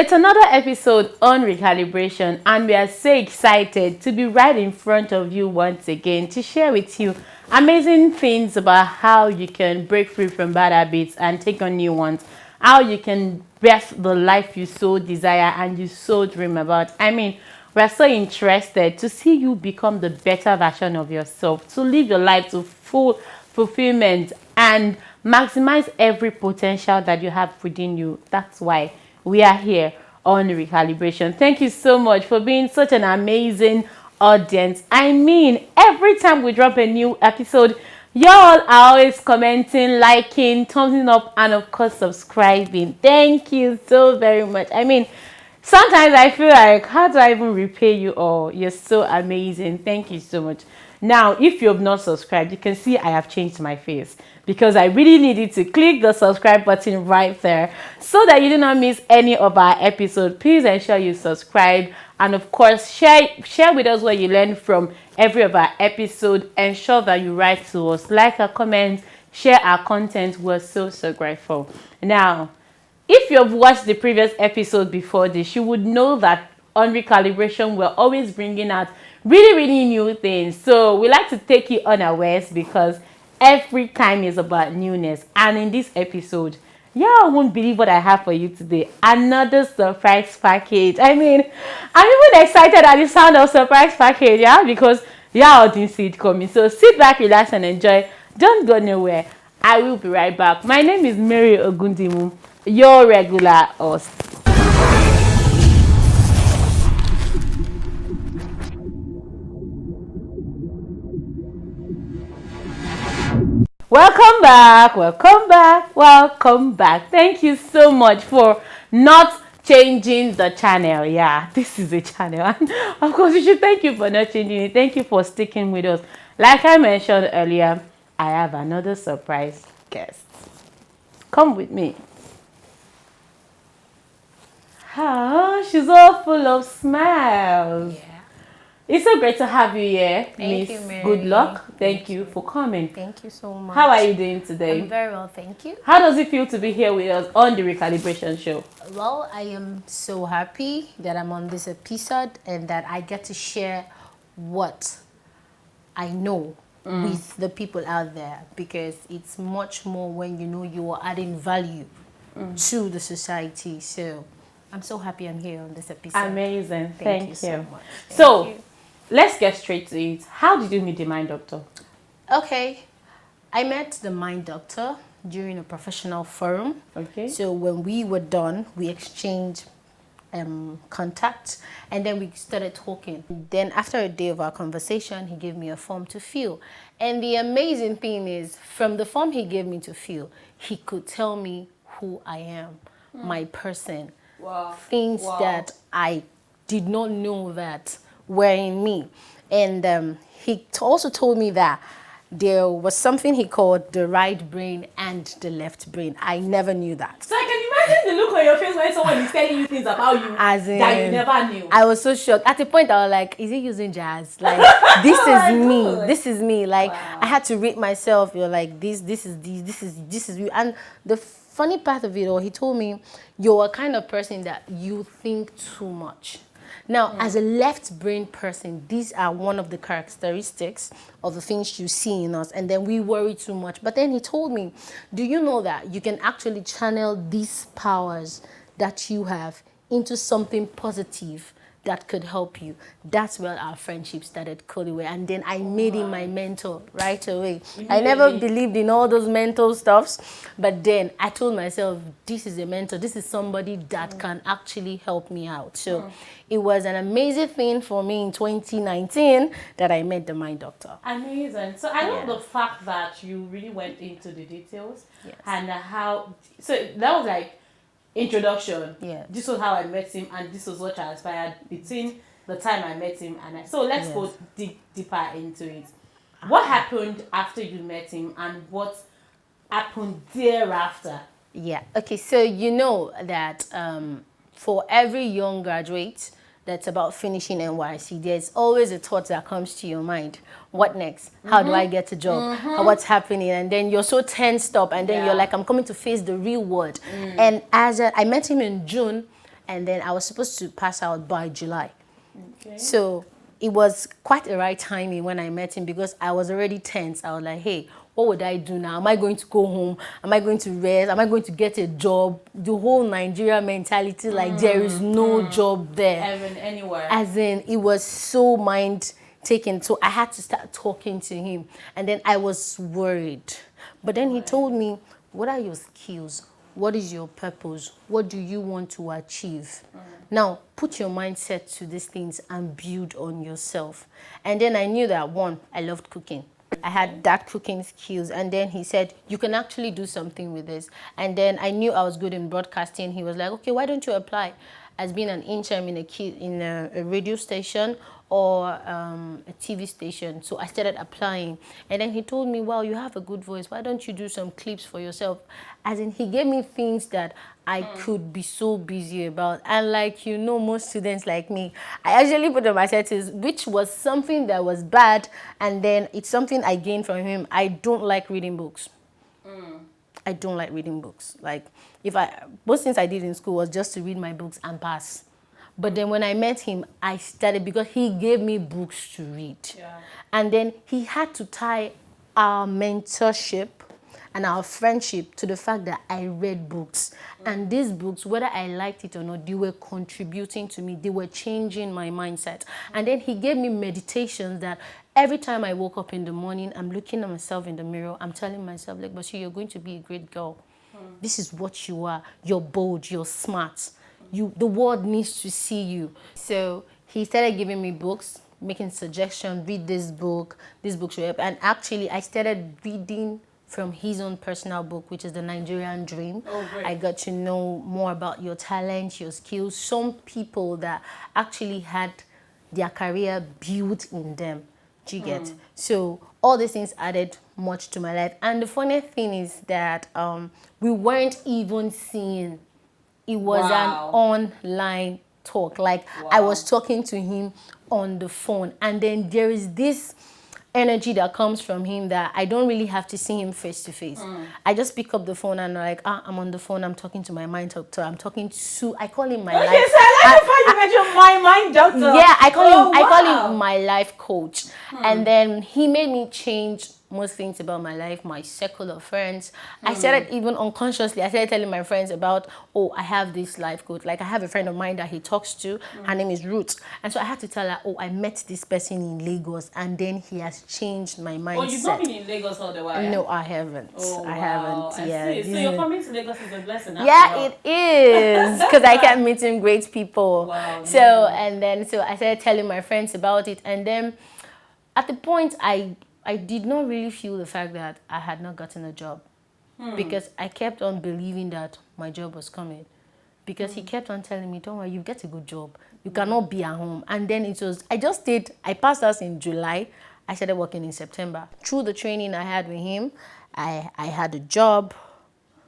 It's another episode on recalibration, and we are so excited to be right in front of you once again to share with you amazing things about how you can break free from bad habits and take on new ones, how you can birth the life you so desire and you so dream about. We're so interested to see you become the better version of yourself, to live your life to full fulfillment and maximize every potential that you have within you. That's why we are here on recalibration. Thank you so much for being such an amazing audience. Every time we drop a new episode, y'all are always commenting, liking, thumbs up, and of course subscribing. Thank you so very much. Sometimes I feel like, how do I even repay you all? You're so amazing. Thank you so much. Now, if you have not subscribed, you can see I have changed my face because I really need you to click the subscribe button right there so that you do not miss any of our episodes. Please ensure you subscribe and of course share with us what you learned from every of our episode. Ensure that you write to us, like our comments, share our content. We're so grateful. Now, if you have watched the previous episode before this, you would know that on recalibration, we're always bringing out really new things. So we like to take you unawares because every time is about newness. And in this episode, y'all won't believe what I have for you today. Another surprise package. I'm even excited at the sound of surprise package, yeah, because y'all didn't see it coming. So sit back, relax, and enjoy. Don't go nowhere. I will be right back. My name is Mary Ogundimu, your regular host. Welcome back. Thank you so much for not changing the channel. Yeah, this is a channel. And of course, we should thank you for not changing it. Thank you for sticking with us. Like I mentioned earlier, I have another surprise guest. Come with me. She's all full of smiles. Yeah. It's so great to have you here, Thank Miss you, Mary. Good Luck. Thank you for coming. Thank you so much. How are you doing today? I'm very well, thank you. How does it feel to be here with us on the Recalibration Show? Well, I am so happy that I'm on this episode and that I get to share what I know with the people out there, because it's much more when you know you are adding value to the society. So I'm so happy I'm here on this episode. Amazing. Thank you so much. So let's get straight to it. How did you meet the mind doctor? Okay, I met the mind doctor during a professional forum. Okay. So when we were done, we exchanged contact and then we started talking. Then after a day of our conversation, he gave me a form to fill. And the amazing thing is, from the form he gave me to fill, he could tell me who I am, my person, things that I did not know that were in me. And he also told me that there was something he called the right brain and the left brain. I never knew that. So I can imagine the look on your face when someone is telling you things about you that you never knew. I was so shocked. At the point, I was like, is he using jazz? Like, this is me. God. This is me. Like, I had to rate myself. You're like, this is you. And the funny part of it all, he told me, you're a kind of person that you think too much. Now, as a left brain person, these are one of the characteristics of the things you see in us. And then we worry too much. But then he told me, do you know that you can actually channel these powers that you have into something positive that could help you? That's where our friendship started cooling away. And then I made him my mentor right away. I never believed in all those mental stuffs. But then I told myself, this is a mentor. This is somebody that can actually help me out. So it was an amazing thing for me in 2019 that I met the mind doctor. Amazing. So I love the fact that you really went into the details and how. So that was like introduction. Yeah. This was how I met him, and this was what transpired between the time I met him and I. So let's go deeper into it. What happened after you met him, and what happened thereafter? Yeah. Okay. So you know that for every young graduate that's about finishing NYC, there's always a thought that comes to your mind. What next? How do I get a job? What's happening? And then you're so tensed up, and then you're like, I'm coming to face the real world. And I met him in June, and then I was supposed to pass out by July. Okay. So it was quite a right timing when I met him, because I was already tense. I was like, hey, what would I do now? Am I going to go home? Am I going to rest? Am I going to get a job? The whole Nigeria mentality, like there is no job there. Even anywhere. As in, it was so mind taken. So I had to start talking to him. And then I was worried. But then he told me, what are your skills? What is your purpose? What do you want to achieve? Now, put your mindset to these things and build on yourself. And then I knew that, one, I loved cooking. I had that cooking skills. And then he said, you can actually do something with this. And then I knew I was good in broadcasting. He was like, okay, why don't you apply as being an intern in a radio station or a TV station? So I started applying. And then he told me, wow, you have a good voice. Why don't you do some clips for yourself? As in, he gave me things that I could be so busy about. And like, you know, most students like me, I actually put on my settings, which was something that was bad. And then it's something I gained from him. I don't like reading books. I don't like reading books. Like, most things I did in school was just to read my books and pass. But then when I met him, I started, because he gave me books to read. Yeah. And then he had to tie our mentorship and our friendship to the fact that I read books. And these books, whether I liked it or not, they were contributing to me. They were changing my mindset. And then he gave me meditations that every time I woke up in the morning, I'm looking at myself in the mirror. I'm telling myself, like, Bashi, you're going to be a great girl. This is what you are. You're bold. You're smart. The world needs to see you. So he started giving me books, making suggestions, read this book should help. And actually, I started reading from his own personal book, which is The Nigerian Dream. Oh, great. I got to know more about your talent, your skills. Some people that actually had their career built in them. Do you get? So all these things added much to my life. And the funny thing is that we weren't even seeing. It was an online talk. Like, I was talking to him on the phone. And then there is this energy that comes from him that I don't really have to see him face to face. I just pick up the phone and I'm like, I'm on the phone, I'm talking to my mind doctor. I'm talking to, I call him my life. Okay, so I like the fact you mentioned my mind doctor. Yeah, I call him my life coach. And then he made me change most things about my life, my circle of friends. I started, even unconsciously, I started telling my friends about, oh, I have this life coach. Like, I have a friend of mine that he talks to. Her name is Ruth. And so I had to tell her, oh, I met this person in Lagos, and then he has changed my mindset. Oh, you've not been in Lagos all the while? No, I haven't. Oh, I wow. haven't. Yeah. So you're coming to Lagos is a blessing. Yeah, it is, because I kept meeting great people. Wow. So I started telling my friends about it, and then at the point I did not really feel the fact that I had not gotten a job, because I kept on believing that my job was coming, because he kept on telling me, don't worry, you get a good job. You cannot be at home. And then I passed out in July. I started working in September. Through the training I had with him, I had a job.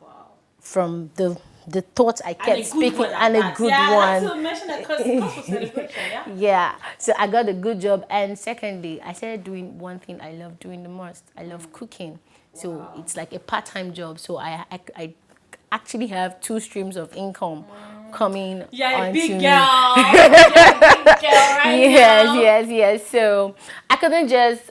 Wow. From the thoughts I kept speaking, and a good one. I have to mention that because for celebration, yeah? Yeah, so I got a good job. And secondly, I started doing one thing I love doing the most. I love cooking. So it's like a part-time job. So I actually have 2 streams of income coming onto me. You're a big girl. You're a big girl right now. Yes. So I couldn't just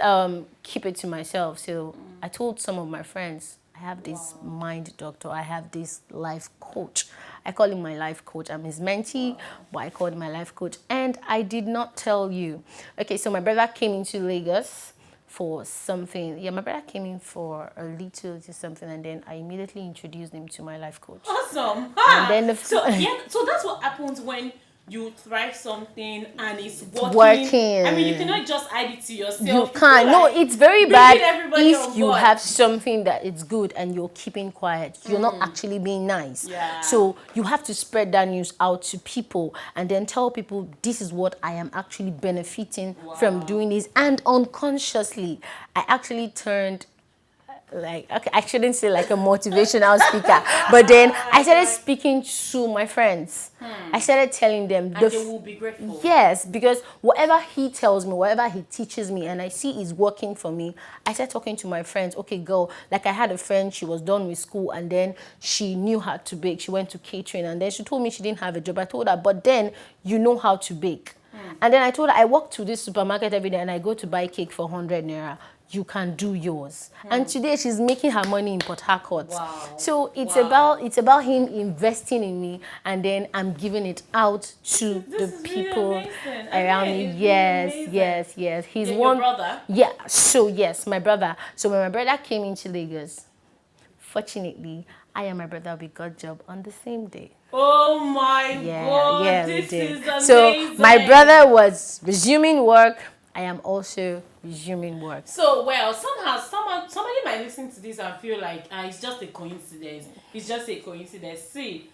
keep it to myself. So I told some of my friends, I have this mind doctor. I have this life coach. I call him my life coach. I'm his mentee, but I call him my life coach. And I did not tell you. Okay, so my brother came into Lagos for something. Yeah, my brother came in for a little something, and then I immediately introduced him to my life coach. Awesome. And then so that's what happens when you try something and it's working. I mean, you cannot just hide it to yourself. You can't. No, it's very bad if you have something that is good and you're keeping quiet. You're not actually being nice. Yeah. So you have to spread that news out to people and then tell people, this is what I am actually benefiting from doing this. And unconsciously, I actually turned like, okay, I shouldn't say like a motivational speaker, but then I started speaking to my friends. I started telling them And they will be grateful. yes, because whatever he tells me, whatever he teaches me, and I see is working for me, I started talking to my friends. Okay, girl, like I had a friend, she was done with school and then she knew how to bake. She went to catering and then she told me she didn't have a job. I told her, but then you know how to bake. And then I told her, I walk to this supermarket every day and I go to buy cake for 100 naira. You can do yours. And today she's making her money in Port Harcourt. Wow. So it's about him investing in me, and then I'm giving it out to the people really amazing. around Okay, me. it's Yes, really amazing. yes. He's Your one brother? Yeah. So yes, my brother. So when my brother came into Lagos, fortunately, I and my brother we got job on the same day. Oh my God, Yeah, we this did. is amazing. So my brother was resuming work. I am also resuming work. So, well, somehow, somebody might listen to this and feel like it's just a coincidence. It's just a coincidence. See,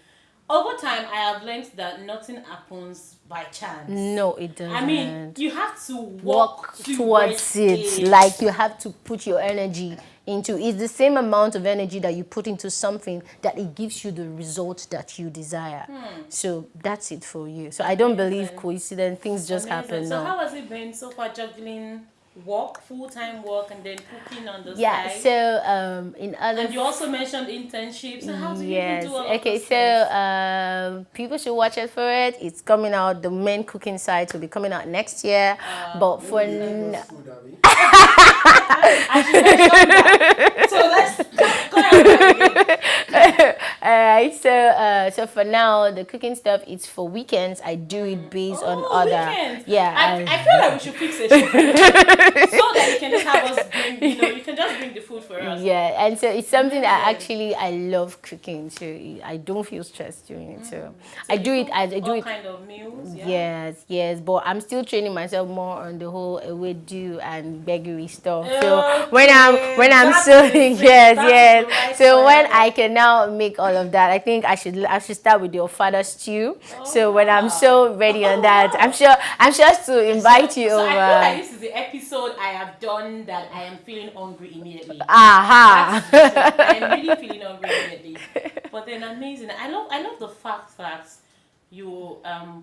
over time, I have learned that nothing happens by chance. No, it doesn't. I mean, you have to Walk towards it. Like you have to put your energy into it's the same amount of energy that you put into something that it gives you the result that you desire. So that's it for you. So I don't believe coincidence. Things just happen. So No. how has it been so far juggling work, full-time work, and then cooking on the Yeah. side? So in other. And you also mentioned internships. So how do you Yes. even do all Okay. of those things? So people should watch it for it. It's coming out. The main cooking site will be coming out next year. But for I should mention that. So let's go ahead. Alright, so for now the cooking stuff it's for weekends. I do it based on other Weekends. yeah. I feel like we should fix a show for you. So that you can just have us bring, you can just bring the food for us. Yeah, and so it's something that actually I love cooking. So I don't feel stressed doing it. So I do it. I do all it. kind of meals. Yeah. Yes, but I'm still training myself more on the whole do and beggary stuff. So when I'm That's so the thing. yes. That's the right So when one. I can now make all of that, I think I should start with your father stew. So when I'm so ready on that, I'm sure to invite you So over. I feel like this is the episode I have done that I am feeling hungry immediately. Aha. I'm really feeling hungry immediately. But then amazing. I love the fact that you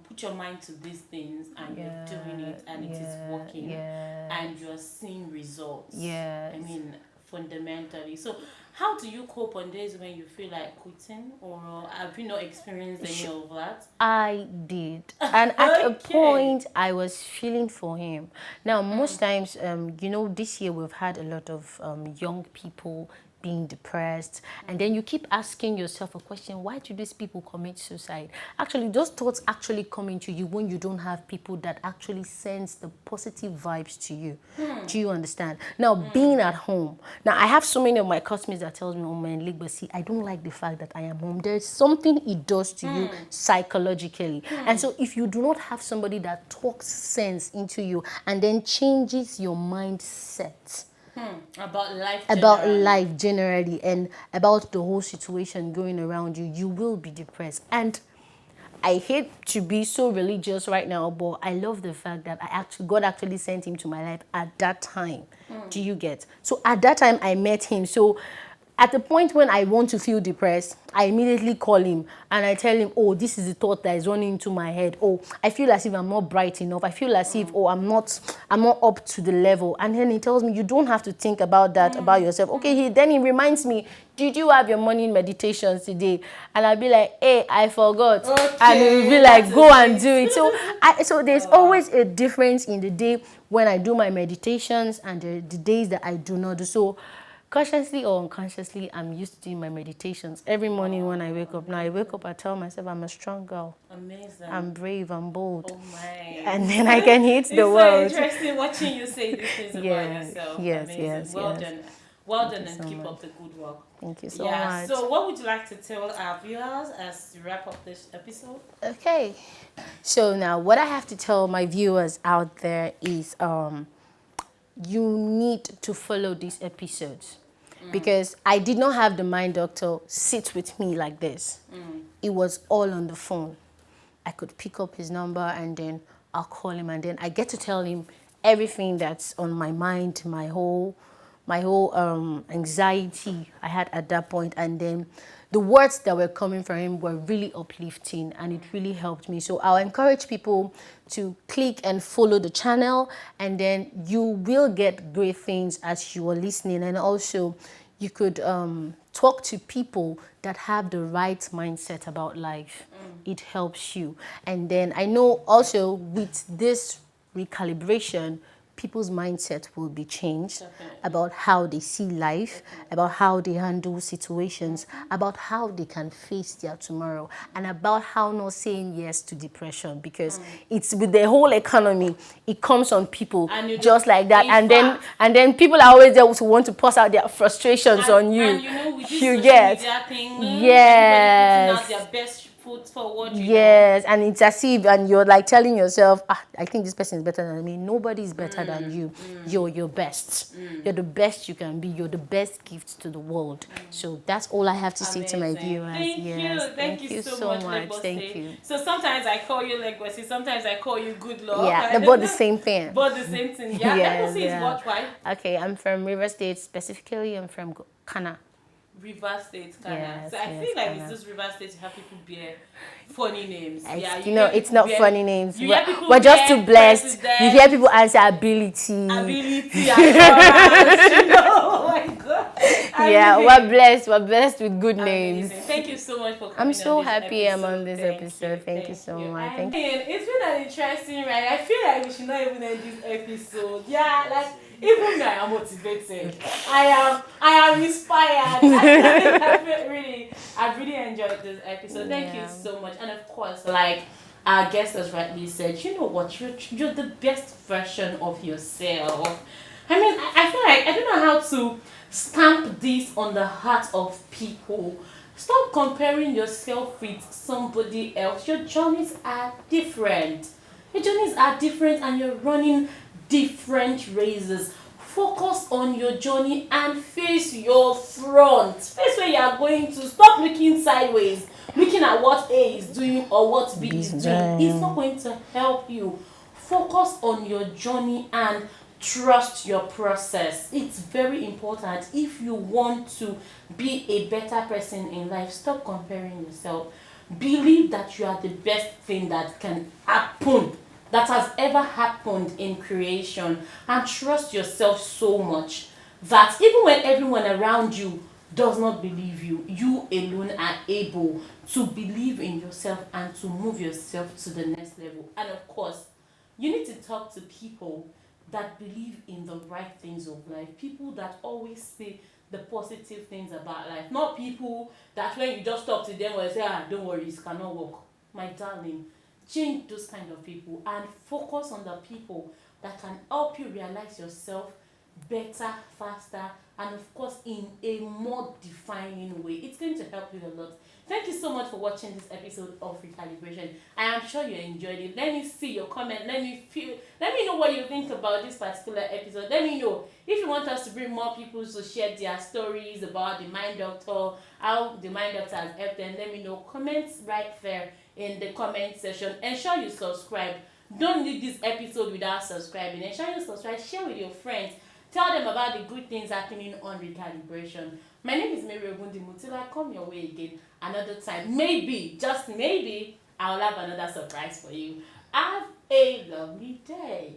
put your mind to these things and you're doing it and it is working and you're seeing results. Yes. I mean, fundamentally. So how do you cope on days when you feel like quitting, or have you not experienced any of that? I did, and at a Okay. point I was feeling for him. Now most times, this year we've had a lot of young people being depressed, and then you keep asking yourself a question: why do these people commit suicide? Actually, those thoughts actually come into you when you don't have people that actually sense the positive vibes to you. Do you understand? Now, being at home. Now, I have so many of my customers that tells me, oh man, but see, I don't like the fact that I am home. There's something it does to you psychologically. And so if you do not have somebody that talks sense into you and then changes your mindset, about life generally and about the whole situation going around you, you will be depressed. And I hate to be so religious right now, but I love the fact that God actually sent him to my life at that time. Do you get? So at that time I met him. So at the point when I want to feel depressed, I immediately call him and I tell him, oh, this is the thought that is running into my head. Oh, I feel as if I'm not bright enough. I feel as if, I'm not up to the level. And then he tells me, you don't have to think about that, about yourself. Okay, then he reminds me, did you have your morning meditations today? And I'll be like, hey, I forgot. Okay, and he'll be like, go and do it. So there's always a difference in the day when I do my meditations and the days that I do not do. So consciously or unconsciously, I'm used to doing my meditations every morning when I wake up. Now I wake up, I tell myself I'm a strong girl. Amazing. I'm brave, I'm bold. Oh my. And then I can hit the world. It's so interesting watching you say these things about yourself. Yes, Amazing. yes, Well yes. done. Well done, and so keep much. up the good work. Thank you so much. So what would you like to tell our viewers as we wrap up this episode? Okay. So now what I have to tell my viewers out there is you need to follow these episodes. Because I did not have the mind doctor sit with me like this. It was all on the phone. I could pick up his number and then I'll call him and then I get to tell him everything that's on my mind, my whole my whole anxiety I had at that point, and then the words that were coming from him were really uplifting, and it really helped me. So I'll encourage people to click and follow the channel, and then you will get great things as you are listening. And also you could talk to people that have the right mindset about life. It helps you. And then I know also with this recalibration, people's mindset will be changed about how they see life, about how they handle situations, about how they can face their tomorrow, and about how not saying yes to depression, because it's with the whole economy, it comes on people just like that, and then people are always there to want to pass out their frustrations on you. And you know, with this You social get media thing, yes. everybody putting out their best foot forward. Yes, and it's as if, and you're like telling yourself, I think this person is better than me. Nobody's better than you. You're your best. You're the best you can be. You're the best gift to the world. So that's all I have to say to my viewers. Thank you so much. Thank you. So sometimes I call you Legosi, sometimes I call you Good Luck. Yeah, they're both the same thing. Both the same thing. Yeah, Yes, Legosi is what, why? Okay, I'm from River State, specifically I'm from Kana. River State, Ghana. Yes, so I yes, feel like Ghana. it's just River State to have people bear funny names. It's not funny names. We're just too blessed. You hear people answer ability. Ability, assurance, oh my God. We're blessed with good names. Thank you so much for coming. I'm so on this happy episode. I'm on this episode. Thank you so much. Thank you. It's been an interesting ride. I feel like we should not even end this episode. Yeah, like even me, I am motivated. I am inspired. I've really enjoyed this episode. Thank you so much. And of course, like our guest has rightly said, you know what? You're the best version of yourself. I mean, I feel like I don't know how to stamp this on the heart of people. Stop comparing yourself with somebody else. Your journeys are different. And you're running different races. Focus on your journey and face your front. Face where you are going to. Stop looking sideways, looking at what A is doing or what B is doing. It's not going to help you. Focus on your journey and trust your process. It's very important. If you want to be a better person in life, stop comparing yourself. Believe that you are the best thing that can happen, that has ever happened in creation, and trust yourself so much that even when everyone around you does not believe you, you alone are able to believe in yourself and to move yourself to the next level. And of course, you need to talk to people that believe in the right things of life, people that always say the positive things about life, not people that when you just talk to them or say, don't worry, it cannot work. My darling, change those kind of people and focus on the people that can help you realize yourself better, faster, and of course in a more defining way. It's going to help you a lot. Thank you so much for watching this episode of Recalibration. I am sure you enjoyed it. Let me see your comment. Let me know what you think about this particular episode. Let me know if you want us to bring more people to share their stories about the Mind Doctor, how the Mind Doctor has helped them. Let me know. Comments right there in the comment section. Ensure you subscribe. Don't leave this episode without subscribing. Ensure you subscribe. Share with your friends. Tell them about the good things happening on Recalibration. My name is Mary Ogundimu. Till I come your way again another time. Maybe, just maybe, I'll have another surprise for you. Have a lovely day.